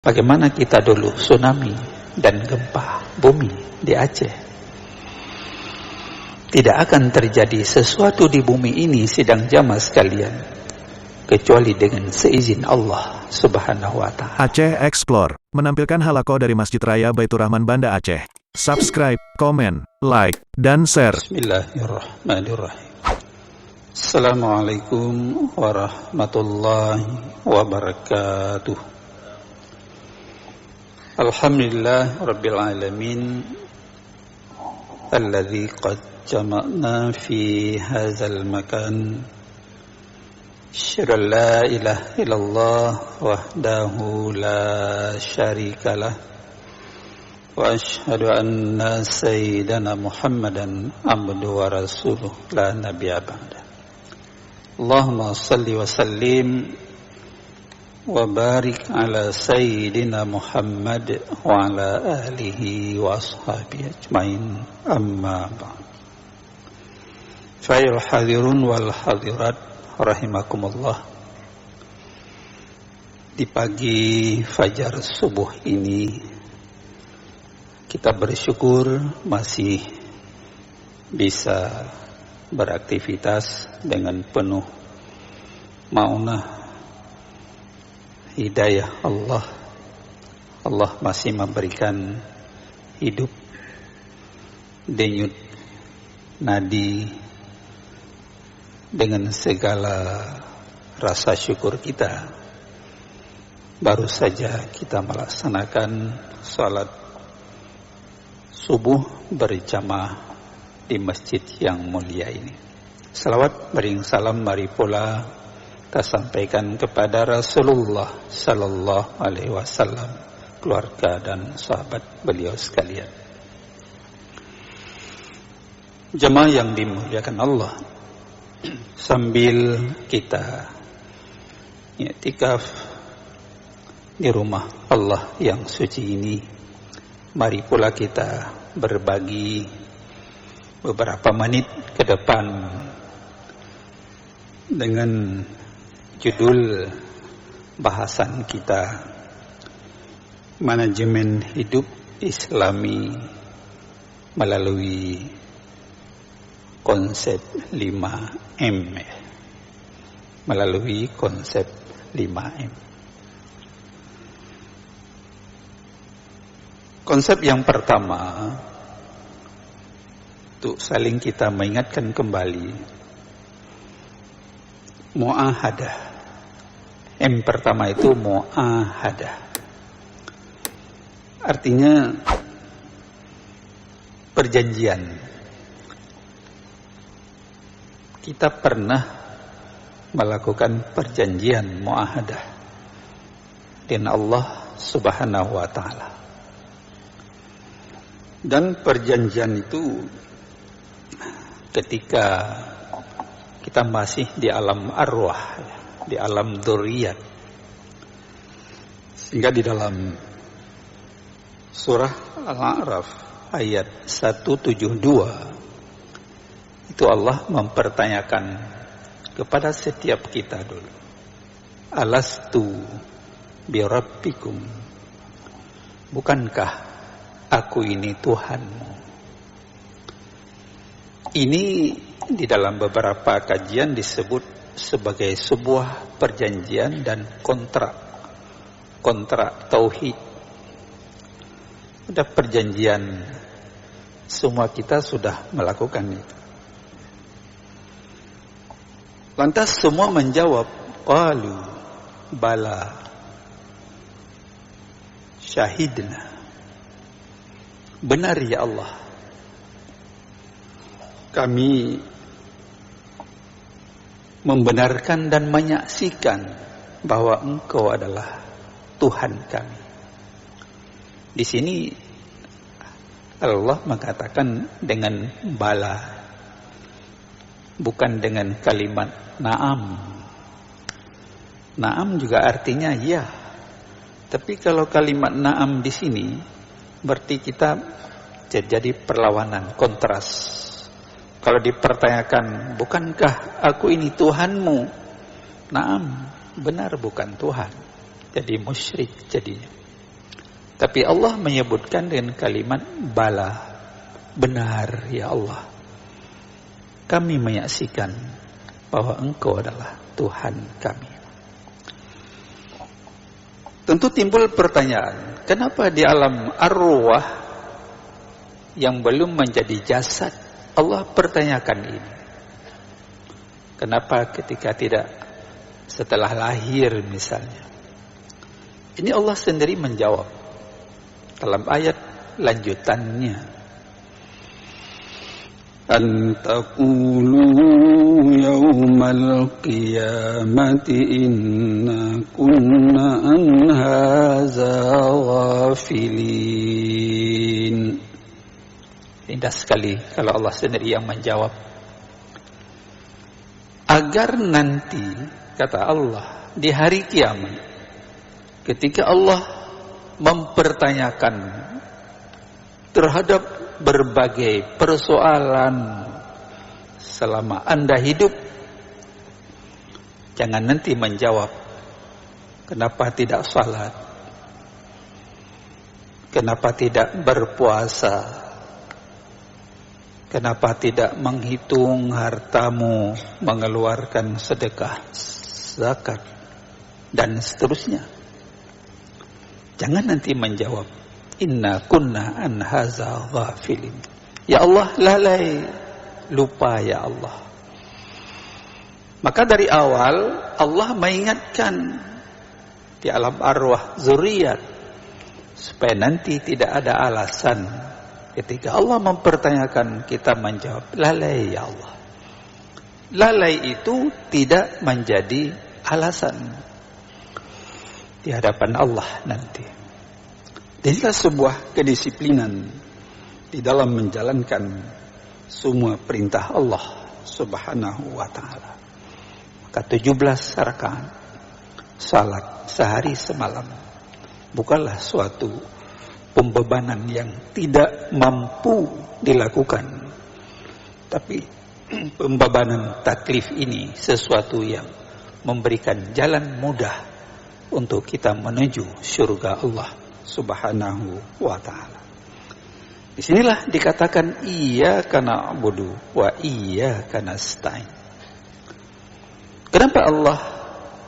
Bagaimana kita dulu tsunami dan gempa bumi di Aceh. Tidak akan terjadi sesuatu di bumi ini sidang jamaah sekalian kecuali dengan seizin Allah Subhanahu wa Ta'ala. Aceh Explore menampilkan halaqah dari Masjid Raya Baitur Rahman Banda Aceh. Subscribe, komen, like, dan share. Bismillahirrahmanirrahim. Assalamualaikum warahmatullahi wabarakatuh. Alhamdulillah Rabbil Alamin alladzi qad jama'na fi hadzal makan. Asyhadu an la ilaha illallah wahdahu la syarikalah wa asyhadu anna sayyidana Muhammadan abduhu wa rasuluh la nabiyya ba'da. Allahumma salli wa sallim wa barik ala sayyidina Muhammad wa ala alihi wa ashabihi ajmain, amma ba'd. Fa'il hadirun wal hadirat rahimakumullah. Di pagi fajar subuh ini kita bersyukur masih bisa beraktivitas dengan penuh maunah hidayah Allah. Allah masih memberikan hidup, denyut nadi dengan segala rasa syukur kita. Baru saja kita melaksanakan salat subuh berjamaah di masjid yang mulia ini. Salawat bering salam mari pula kita sampaikan kepada Rasulullah sallallahu alaihi wasallam, keluarga dan sahabat beliau sekalian. Jemaah yang dimuliakan Allah, sambil kita i'tikaf di rumah Allah yang suci ini, mari pula kita berbagi beberapa menit ke depan dengan judul bahasan kita, manajemen hidup Islami melalui konsep 5M. Melalui konsep 5M. Konsep yang pertama, untuk saling kita mengingatkan kembali, mu'ahadah. M pertama itu mu'ahadah. Artinya perjanjian. Kita pernah melakukan perjanjian mu'ahadah dengan Allah Subhanahu wa Ta'ala. Dan perjanjian itu ketika kita masih di alam arwah, di alam dzurriyyat. Sehingga di dalam surah Al-A'raf ayat 172 itu Allah mempertanyakan kepada setiap kita dulu, alastu birabbikum, bukankah aku ini Tuhanmu? Ini di dalam beberapa kajian disebut sebagai sebuah perjanjian dan kontrak tauhid. Ada perjanjian, semua kita sudah melakukan itu. Lantas semua menjawab, qalu bala syahidna. Benar ya Allah, kami membenarkan dan menyaksikan bahwa Engkau adalah Tuhan kami. Di sini Allah mengatakan dengan bala, bukan dengan kalimat na'am. Na'am juga artinya ya. Tapi kalau kalimat na'am di sini berarti kita jadi perlawanan, kontras. Kalau dipertanyakan, bukankah aku ini Tuhanmu? Naam, benar bukan Tuhan. Jadi musyrik jadinya. Tapi Allah menyebutkan dengan kalimat bala, benar ya Allah, kami menyaksikan bahwa Engkau adalah Tuhan kami. Tentu timbul pertanyaan, kenapa di alam arwah yang belum menjadi jasad Allah pertanyakan ini? Kenapa ketika tidak setelah lahir misalnya? Ini Allah sendiri menjawab dalam ayat lanjutannya. An taqulu yawmal qiyamati inna kunna an hadza ghafilin. Indah sekali kalau Allah sendiri yang menjawab. Agar nanti, kata Allah, di hari kiamat, ketika Allah mempertanyakan terhadap berbagai persoalan selama Anda hidup, jangan nanti menjawab kenapa tidak salat, kenapa tidak berpuasa, kenapa tidak menghitung hartamu, mengeluarkan sedekah, zakat, dan seterusnya. Jangan nanti menjawab inna kunna an haza ghafilin. Ya Allah, lalai, lupa ya Allah. Maka dari awal Allah mengingatkan di alam arwah zuriat supaya nanti tidak ada alasan ketika Allah mempertanyakan kita menjawab lalai ya Allah. Lalai itu tidak menjadi alasan di hadapan Allah nanti. Inilah sebuah kedisiplinan di dalam menjalankan semua perintah Allah Subhanahu wa ta'ala. Maka 17 rakaat salat sehari semalam bukanlah suatu pembebanan yang tidak mampu dilakukan. Tapi pembebanan taklif ini sesuatu yang memberikan jalan mudah untuk kita menuju surga Allah Subhanahu wa ta'ala. Disinilah dikatakan iyyaka na'budu wa iyyaka nasta'in. Kenapa Allah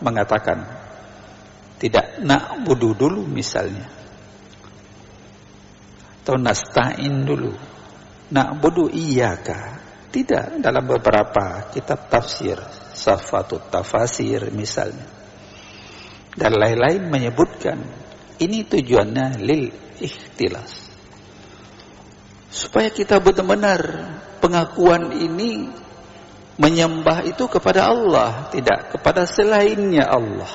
mengatakan tidak na'budu dulu misalnya, atau nasta'in dulu, na'budu iyyaka? Tidak, dalam beberapa kitab tafsir, Safatut Tafasir misalnya, dan lain-lain menyebutkan ini tujuannya lil ikhtilas, supaya kita benar-benar pengakuan ini menyembah itu kepada Allah, tidak kepada selainnya Allah.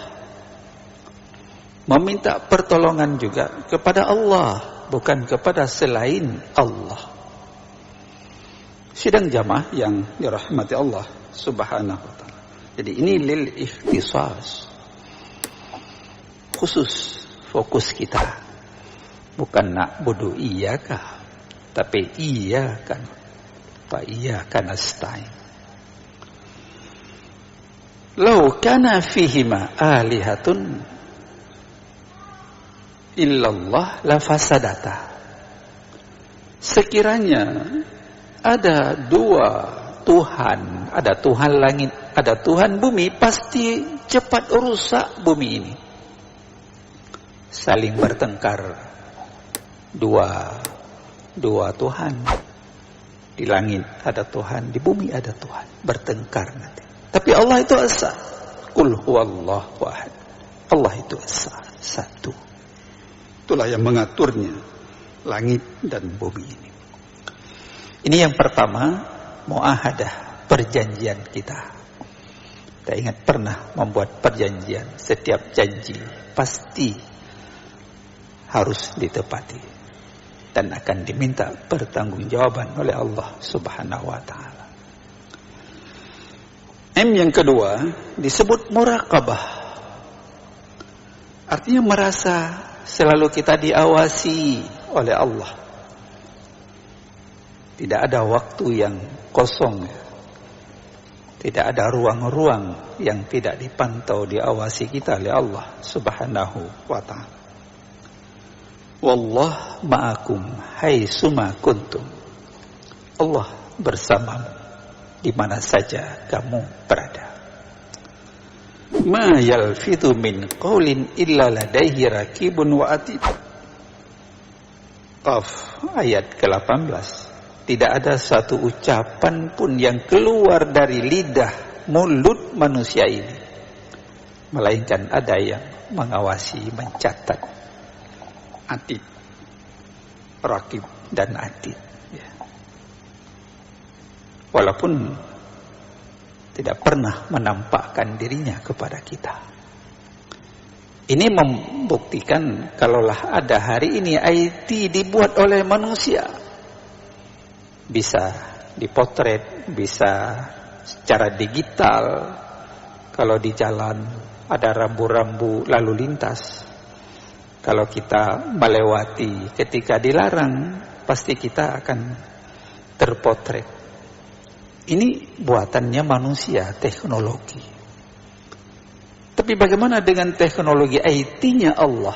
Meminta pertolongan juga kepada Allah, bukan kepada selain Allah. Sidang jamaah yang dirahmati Allah Subhanahu wa ta'ala. Jadi ini lil ikhtisas, khusus fokus kita bukan na'budu iyyaka, tapi iyyaka wa iyyaka nasta'in. Law kana fihima alihatun illallah la fasadata. Sekiranya ada dua Tuhan, ada Tuhan langit, ada Tuhan bumi, pasti cepat rusak bumi ini. Saling bertengkar, dua Tuhan. Di langit ada Tuhan, di bumi ada Tuhan, bertengkar nanti. Tapi Allah itu esa. Qul huwallahu ahad. Allah itu esa, satu. Itulah yang mengaturnya langit dan bumi ini. Ini yang pertama, muahadah, perjanjian kita. Kita ingat pernah membuat perjanjian. Setiap janji pasti harus ditepati dan akan diminta pertanggungjawaban oleh Allah Subhanahu wa ta'ala. Yang kedua disebut muraqabah. Artinya merasa selalu kita diawasi oleh Allah. Tidak ada waktu yang kosong, tidak ada ruang-ruang yang tidak dipantau, diawasi kita oleh Allah Subhanahu wa ta'ala. Wallah ma'akum haitsuma kuntum. Allah bersamamu di mana saja kamu berada. Ma yalfidhu min qaulin illa ladaihi raqibun wa atid. Qaf ayat ke-18. Tidak ada satu ucapan pun yang keluar dari lidah mulut manusia ini, melainkan ada yang mengawasi, mencatat. Atid, raqib dan atid, ya. Walaupun tidak pernah menampakkan dirinya kepada kita. Ini membuktikan kalaulah ada hari ini IT dibuat oleh manusia, bisa dipotret, bisa secara digital. Kalau di jalan ada rambu-rambu lalu lintas, kalau kita melewati ketika dilarang, pasti kita akan terpotret. Ini buatannya manusia, teknologi. Tapi bagaimana dengan teknologi IT-nya Allah?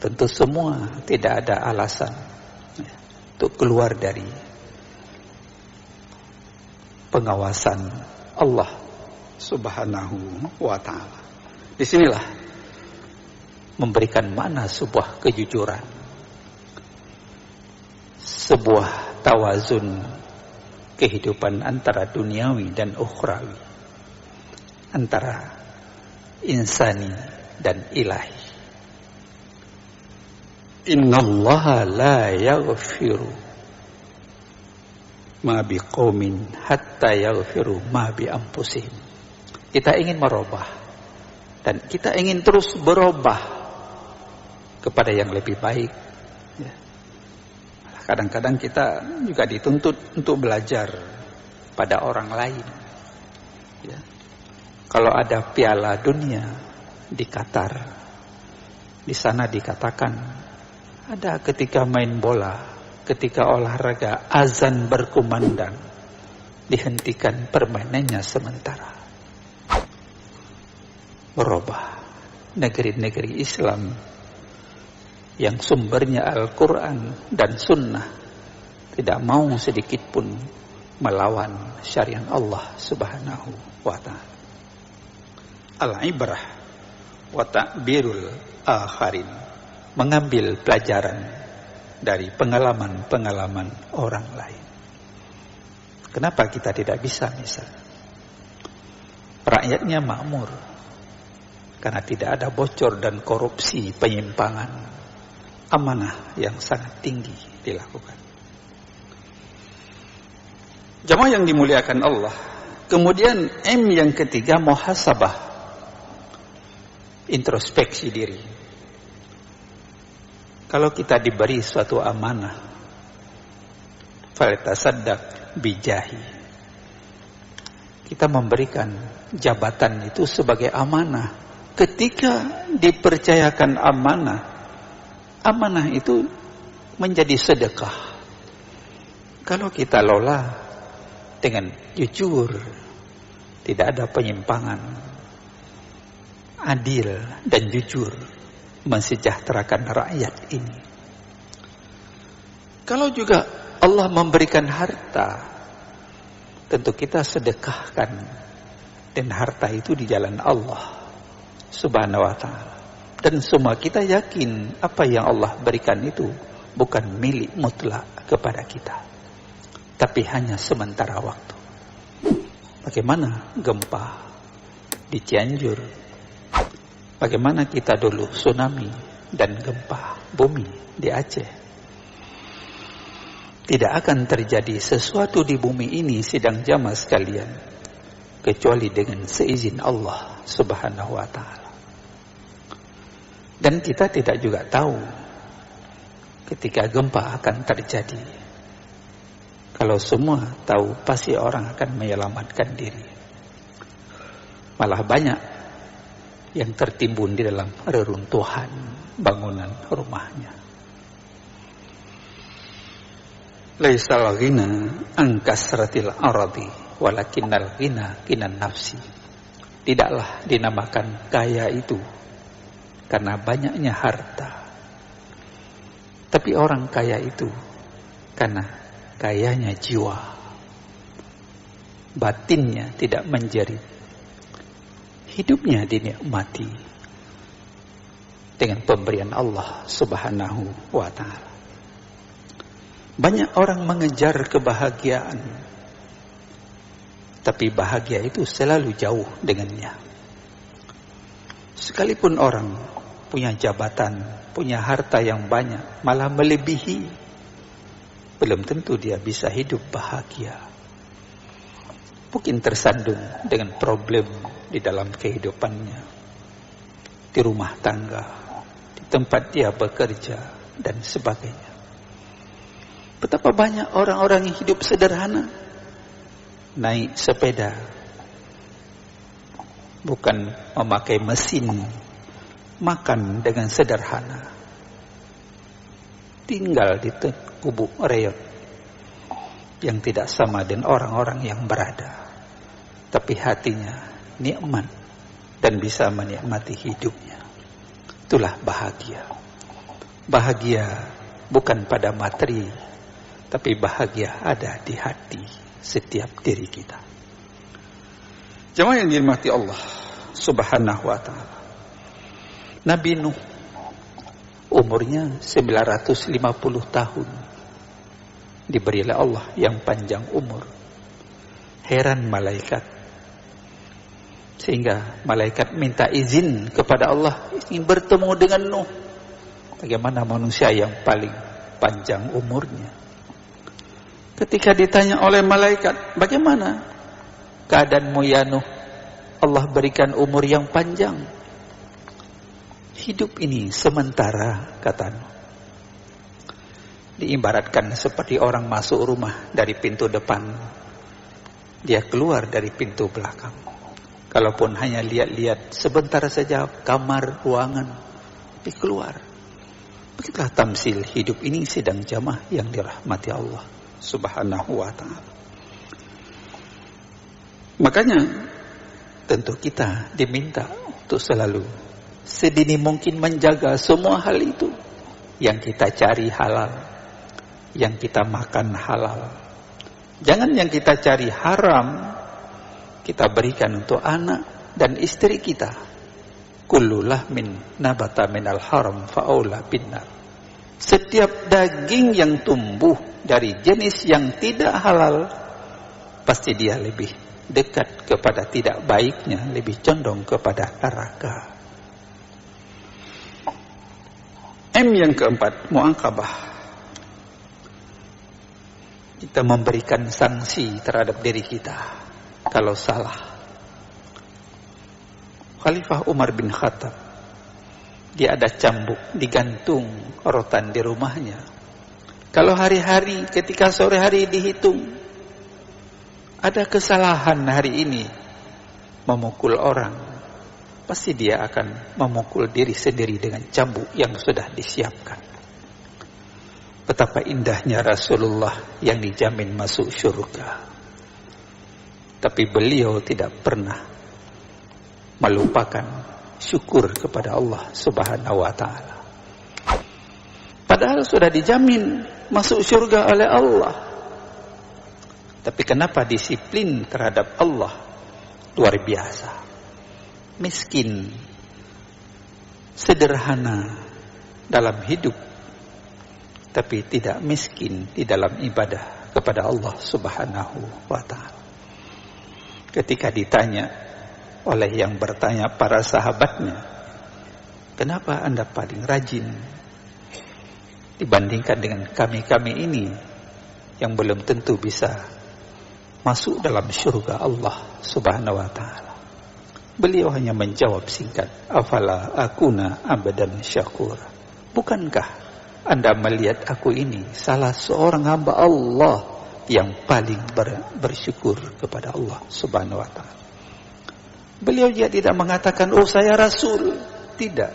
Tentu semua tidak ada alasan untuk keluar dari pengawasan Allah Subhanahu wa ta'ala. Disinilah memberikan makna sebuah kejujuran, sebuah tawazun kehidupan antara duniawi dan ukhrawi, antara insani dan ilahi. Innallaha la yaghfiru ma biqaumin hatta yaghfiru ma bi anfusihim. Kita ingin merubah dan kita ingin terus berubah kepada yang lebih baik, ya. Kadang-kadang kita juga dituntut untuk belajar pada orang lain, ya. Kalau ada Piala Dunia di Qatar, di sana dikatakan ada ketika main bola, ketika olahraga, azan berkumandang, dihentikan permainannya sementara. Merubah negeri-negeri Islam yang sumbernya Al-Quran dan Sunnah tidak mau sedikit pun melawan syariat Allah Subhanahu wa ta'ala. Al-ibrah wa ta'birul akharin, mengambil pelajaran dari pengalaman-pengalaman orang lain. Kenapa kita tidak bisa misalnya? Rakyatnya makmur karena tidak ada bocor dan korupsi, penyimpangan, amanah yang sangat tinggi dilakukan. Jamaah yang dimuliakan Allah. Kemudian M yang ketiga, muhasabah, introspeksi diri. Kalau kita diberi suatu amanah, faltasaddaq bijahi, kita memberikan jabatan itu sebagai amanah. Ketika dipercayakan amanah, amanah itu menjadi sedekah. Kalau kita lola dengan jujur, tidak ada penyimpangan, adil dan jujur, mensejahterakan rakyat ini. Kalau juga Allah memberikan harta, tentu kita sedekahkan, dan harta itu di jalan Allah Subhanahu wa ta'ala. Dan semua kita yakin apa yang Allah berikan itu bukan milik mutlak kepada kita, tapi hanya sementara waktu. Bagaimana gempa di Cianjur, bagaimana kita dulu tsunami dan gempa bumi di Aceh. Tidak akan terjadi sesuatu di bumi ini sidang jamaah sekalian kecuali dengan seizin Allah Subhanahu wa ta'ala. Dan kita tidak juga tahu ketika gempa akan terjadi. Kalau semua tahu, pasti orang akan menyelamatkan diri. Malah banyak yang tertimbun di dalam reruntuhan bangunan rumahnya. Laisal ghina an kasratil aradi walakinnal ghina ginan nafsi. Tidaklah dinamakan kaya itu karena banyaknya harta, Tapi orang kaya itu karena kayanya jiwa, batinnya tidak menjerit, hidupnya dinikmati dengan pemberian Allah Subhanahu wa ta'ala. Banyak orang mengejar kebahagiaan, tapi bahagia itu selalu jauh dengannya. Sekalipun orang punya jabatan, punya harta yang banyak, malah melebihi, belum tentu dia bisa hidup bahagia. Mungkin tersandung dengan problem di dalam kehidupannya, di rumah tangga, di tempat dia bekerja, dan sebagainya. Betapa banyak orang-orang yang hidup sederhana, naik sepeda, bukan memakai mesin, makan dengan sederhana, tinggal di gubuk reot yang tidak sama dengan orang-orang yang berada, tapi hatinya nikmat dan bisa menikmati hidupnya. Itulah bahagia. Bahagia bukan pada materi, tapi bahagia ada di hati setiap diri kita. Jemaah yang dirahmati Allah Subhanahu wa ta'ala, Nabi Nuh umurnya 950 tahun, diberi oleh Allah yang panjang umur. Heran malaikat, sehingga malaikat minta izin kepada Allah ingin bertemu dengan Nuh. Bagaimana manusia yang paling panjang umurnya? Ketika ditanya oleh malaikat, bagaimana keadaanmu ya Nuh? Allah berikan umur yang panjang. Hidup ini sementara, kata Nuh. Diibaratkan seperti orang masuk rumah dari pintu depan, dia keluar dari pintu belakang. Kalaupun hanya lihat-lihat sebentar saja kamar, ruangan, tapi keluar. Begitulah tamsil hidup ini sedang jamaah yang dirahmati Allah Subhanahu wa ta'ala. Makanya tentu kita diminta untuk selalu sedini mungkin menjaga semua hal itu. Yang kita cari halal, yang kita makan halal. Jangan yang kita cari haram kita berikan untuk anak dan istri kita. Kullu lahmin nabata minal haram fa'aula binnar. Setiap daging yang tumbuh dari jenis yang tidak halal, pasti dia lebih dekat kepada tidak baiknya, lebih condong kepada neraka. M yang keempat, mu'aqabah. Kita memberikan sanksi terhadap diri kita kalau salah. Khalifah Umar bin Khattab, dia ada cambuk digantung rotan di rumahnya. Kalau hari-hari ketika sore hari dihitung, ada kesalahan hari ini memukul orang, pasti dia akan memukul diri sendiri dengan cambuk yang sudah disiapkan. Betapa indahnya Rasulullah yang dijamin masuk surga. Tapi beliau tidak pernah melupakan syukur kepada Allah Subhanahu wa ta'ala. Padahal sudah dijamin masuk surga oleh Allah. Tapi kenapa disiplin terhadap Allah luar biasa? Miskin, sederhana dalam hidup, tapi tidak miskin di dalam ibadah kepada Allah Subhanahu wa ta'ala. Ketika ditanya oleh yang bertanya para sahabatnya, kenapa Anda paling rajin dibandingkan dengan kami-kami ini yang belum tentu bisa masuk dalam surga Allah Subhanahu wa ta'ala? Beliau hanya menjawab singkat, afala akuna abadan syakur. Bukankah Anda melihat aku ini salah seorang hamba Allah yang paling bersyukur kepada Allah Subhanahu wa ta'ala? Beliau juga tidak mengatakan, oh saya Rasul. Tidak.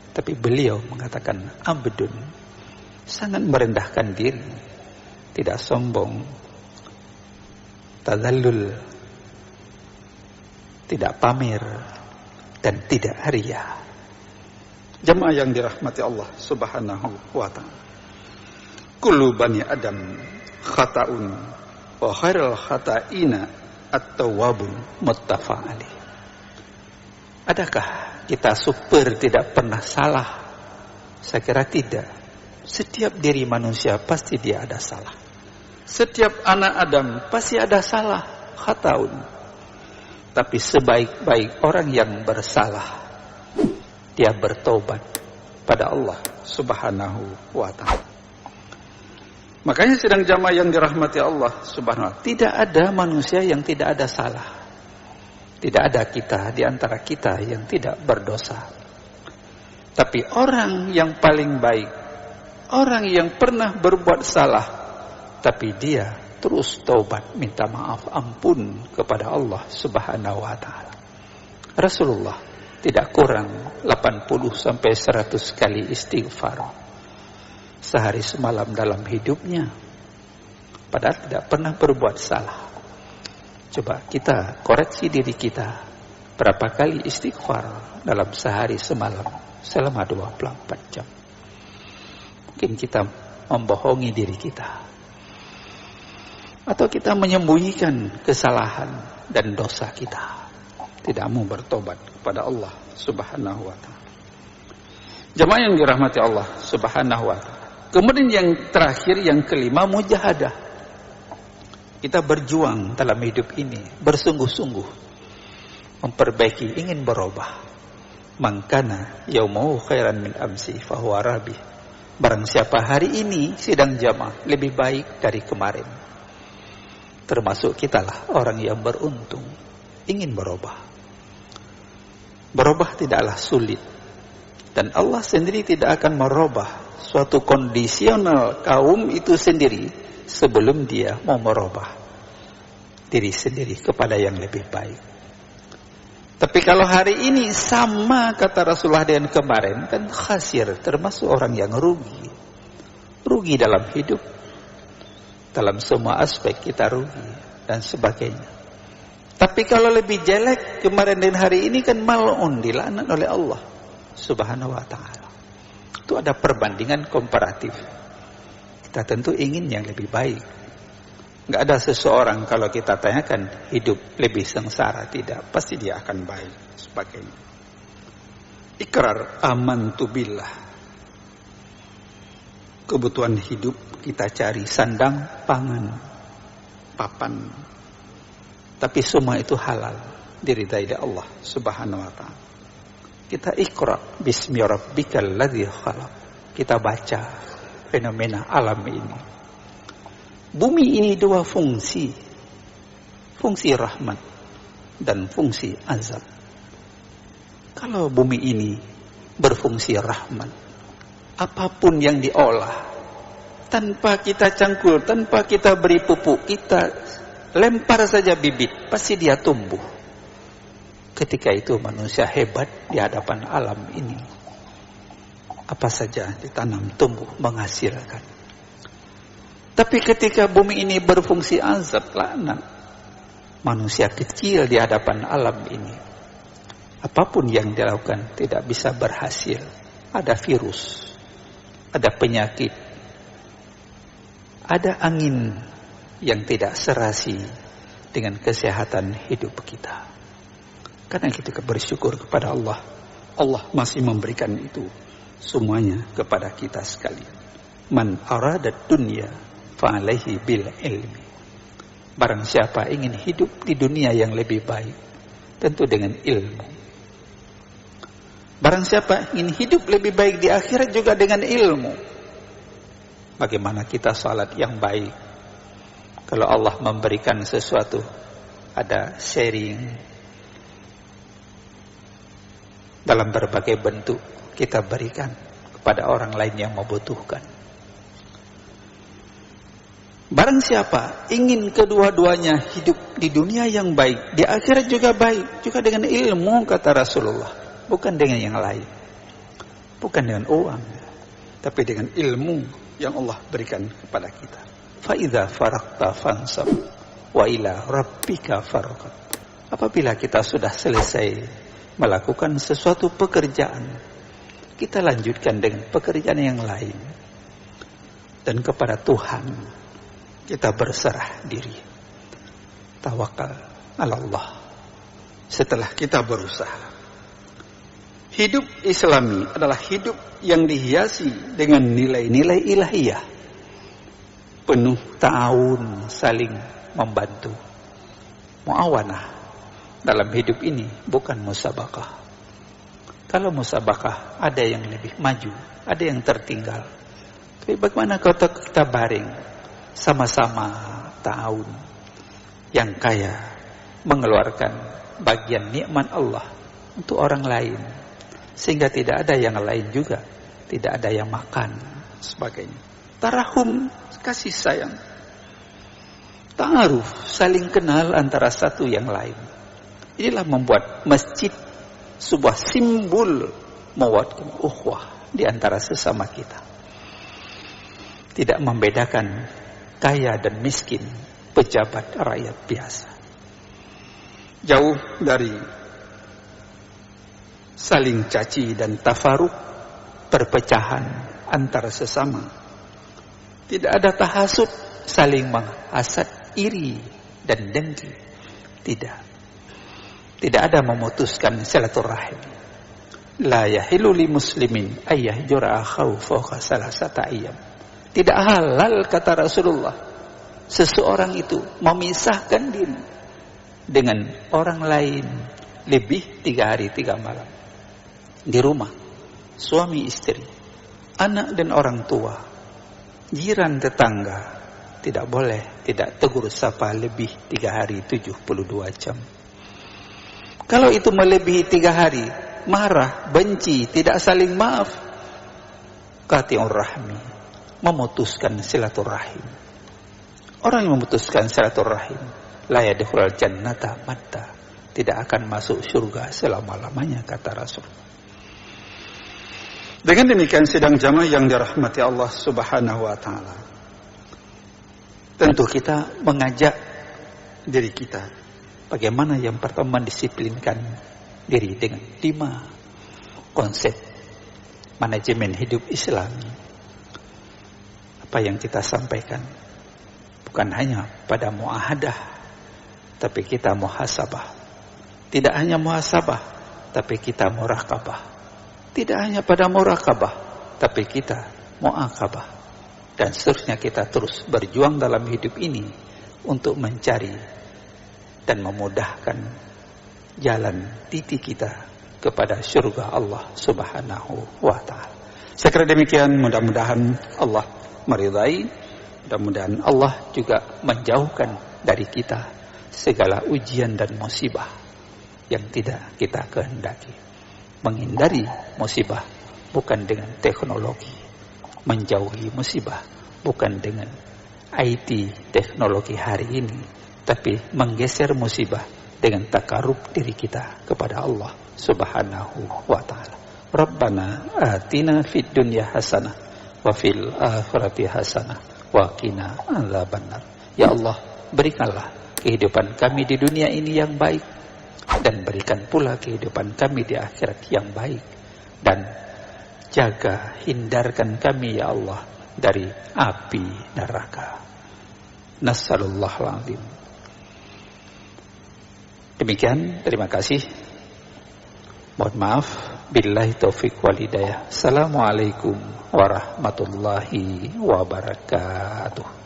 Tapi beliau mengatakan abdun. Sangat merendahkan diri. Tidak sombong. Tadallul. Tidak pamer. Dan tidak ria. Jemaah yang dirahmati Allah Subhanahu wa ta'ala. kullu bani Adam khata'un wa khairul khata'ina at-tawwabun, muttafaq alaih. Adakah kita super tidak pernah salah? Saya kira tidak. Setiap diri manusia pasti dia ada salah. Setiap anak Adam pasti ada salah, khataun. Tapi sebaik-baik orang yang bersalah, dia bertobat pada Allah Subhanahu wa ta'ala. Makanya sidang jamaah yang dirahmati Allah Subhanahu wa ta'ala, tidak ada manusia yang tidak ada salah. Tidak ada kita di antara kita yang tidak berdosa. Tapi orang yang paling baik, orang yang pernah berbuat salah, tapi dia terus taubat, minta maaf, ampun kepada Allah Subhanahu wa ta'ala. Rasulullah tidak kurang 80 sampai 100 kali istighfar sehari semalam dalam hidupnya, padahal tidak pernah berbuat salah. Coba kita koreksi diri kita, berapa kali istighfar dalam sehari semalam selama 24 jam. Mungkin kita membohongi diri kita, atau kita menyembunyikan kesalahan dan dosa kita, tidak mau bertobat kepada Allah Subhanahu wa ta'ala. Jemaah yang dirahmati Allah Subhanahu wa ta'ala. Kemudian yang terakhir, yang kelima, mujahadah. Kita berjuang dalam hidup ini, bersungguh-sungguh memperbaiki, ingin berubah. Mangkana yaumau khairan min amsi fahuwa rabih. Barang siapa hari ini sidang jamaah lebih baik dari kemarin, termasuk kitalah orang yang beruntung. Ingin berubah. Berubah tidaklah sulit, dan Allah sendiri tidak akan merubah suatu kondisional kaum itu sendiri sebelum dia mau merubah diri sendiri kepada yang lebih baik. Tapi kalau hari ini sama kata Rasulullah dengan kemarin, kan khasir, termasuk orang yang rugi. Rugi dalam hidup, dalam semua aspek kita rugi dan sebagainya. Tapi kalau lebih jelek kemarin dan hari ini, kan mal'un, dilaknat oleh Allah Subhanahu wa ta'ala. Itu ada perbandingan komparatif. Kita tentu ingin yang lebih baik. Nggak ada seseorang kalau kita tanyakan hidup lebih sengsara, tidak, pasti dia akan baik sebagainya. Ikrar amantu billah. Kebutuhan hidup kita cari sandang, pangan, papan. Tapi semua itu halal, diridai oleh Allah Subhanahu wa ta'ala. Kita ikra bismi rabbikal ladzi khalaq. Kita baca fenomena alam ini. Bumi ini dua fungsi. Fungsi rahmat dan fungsi azab. Kalau bumi ini berfungsi rahmat, apapun yang diolah, tanpa kita cangkul, tanpa kita beri pupuk, kita lempar saja bibit, pasti dia tumbuh. Ketika itu manusia hebat di hadapan alam ini. Apa saja ditanam, tumbuh, menghasilkan. Tapi ketika bumi ini berfungsi azab, laknat, manusia kecil di hadapan alam ini. Apapun yang dilakukan tidak bisa berhasil. Ada virus, ada penyakit, ada angin yang tidak serasi dengan kesehatan hidup kita. Karena kita bersyukur kepada Allah. Allah masih memberikan itu semuanya kepada kita sekalian. Man aradat dunya fa'alaihi bil ilmi. Barang siapa ingin hidup di dunia yang lebih baik, tentu dengan ilmu. Barang siapa ingin hidup lebih baik di akhirat, juga dengan ilmu. Bagaimana kita salat yang baik? Kalau Allah memberikan sesuatu, ada sharing dalam berbagai bentuk, kita berikan kepada orang lain yang membutuhkan. Barang siapa ingin kedua-duanya hidup di dunia yang baik, di akhirat juga baik, juga dengan ilmu, kata Rasulullah, bukan dengan yang lain, bukan dengan uang, tapi dengan ilmu yang Allah berikan kepada kita. Fa idza faraqta fansab wa ila rabbika farqat. Apabila kita sudah selesai melakukan sesuatu pekerjaan, kita lanjutkan dengan pekerjaan yang lain. Dan kepada Tuhan kita berserah diri. Tawakal ala Allah. Setelah kita berusaha. Hidup Islami adalah hidup yang dihiasi dengan nilai-nilai ilahiyah. Penuh ta'awun, saling membantu. Muawanah dalam hidup ini bukan musabakah. Kalau musabakah ada yang lebih maju, ada yang tertinggal. Tapi bagaimana kalau kita baring sama-sama ta'awun, yang kaya mengeluarkan bagian nikmat Allah untuk orang lain, sehingga tidak ada yang lain juga, tidak ada yang makan sebagainya. Tarahum, kasih sayang. Ta'aruf, saling kenal antara satu yang lain. Inilah membuat masjid sebuah simbol mawaddah ukhuwah di antara sesama kita. Tidak membedakan kaya dan miskin, pejabat rakyat biasa. Jauh dari saling caci dan tafaruk, perpecahan antara sesama. Tidak ada tahasud, saling menghasad, iri dan dengki. Tidak ada memutuskan silaturahim. La yahilu li muslimin ayyahjura akhahu fawqa salasata ayyam. Tidak halal, kata Rasulullah, seseorang itu memisahkan diri dengan orang lain lebih 3 hari 3 malam di rumah, suami istri, anak dan orang tua, jiran tetangga. Tidak boleh tidak tegur sapa lebih 3 hari 72 jam. Kalau itu melebihi 3 hari, marah, benci, tidak saling maaf, qati'ur rahmi, memutuskan silaturahim. Orang yang memutuskan silaturahim la yadkhulul jannata matta, tidak akan masuk surga selama-lamanya, kata Rasul. Dengan demikian, sidang jamaah yang dirahmati Allah Subhanahu wa taala, tentu kita mengajak diri kita bagaimana yang pertama mendisiplinkan diri dengan 5 konsep manajemen hidup Islami. Apa yang kita sampaikan bukan hanya pada muahadah, tapi kita muhasabah. Tidak hanya muhasabah, tapi kita muraqabah. Tidak hanya pada muraqabah, tapi kita muaqabah. Dan seterusnya, kita terus berjuang dalam hidup ini untuk mencari dan memudahkan jalan titik kita kepada surga Allah Subhanahu wa ta'ala. Sekira demikian, mudah-mudahan Allah meridai, mudah-mudahan Allah juga menjauhkan dari kita segala ujian dan musibah yang tidak kita kehendaki. Menghindari musibah bukan dengan teknologi, menjauhi musibah bukan dengan IT teknologi hari ini, tapi menggeser musibah dengan takarub diri kita kepada Allah Subhanahu wa ta'ala. Rabbana atina fid dunya hasanah wa fil akhirati hasanah wa qina adzabannar. Ya Allah, berikanlah kehidupan kami di dunia ini yang baik, dan berikan pula kehidupan kami di akhirat yang baik, dan jaga, hindarkan kami ya Allah dari api neraka. Nasallallahu alazim. Demikian, terima kasih. Mohon maaf. Billahi taufiq wal hidayah. Assalamualaikum warahmatullahi wabarakatuh.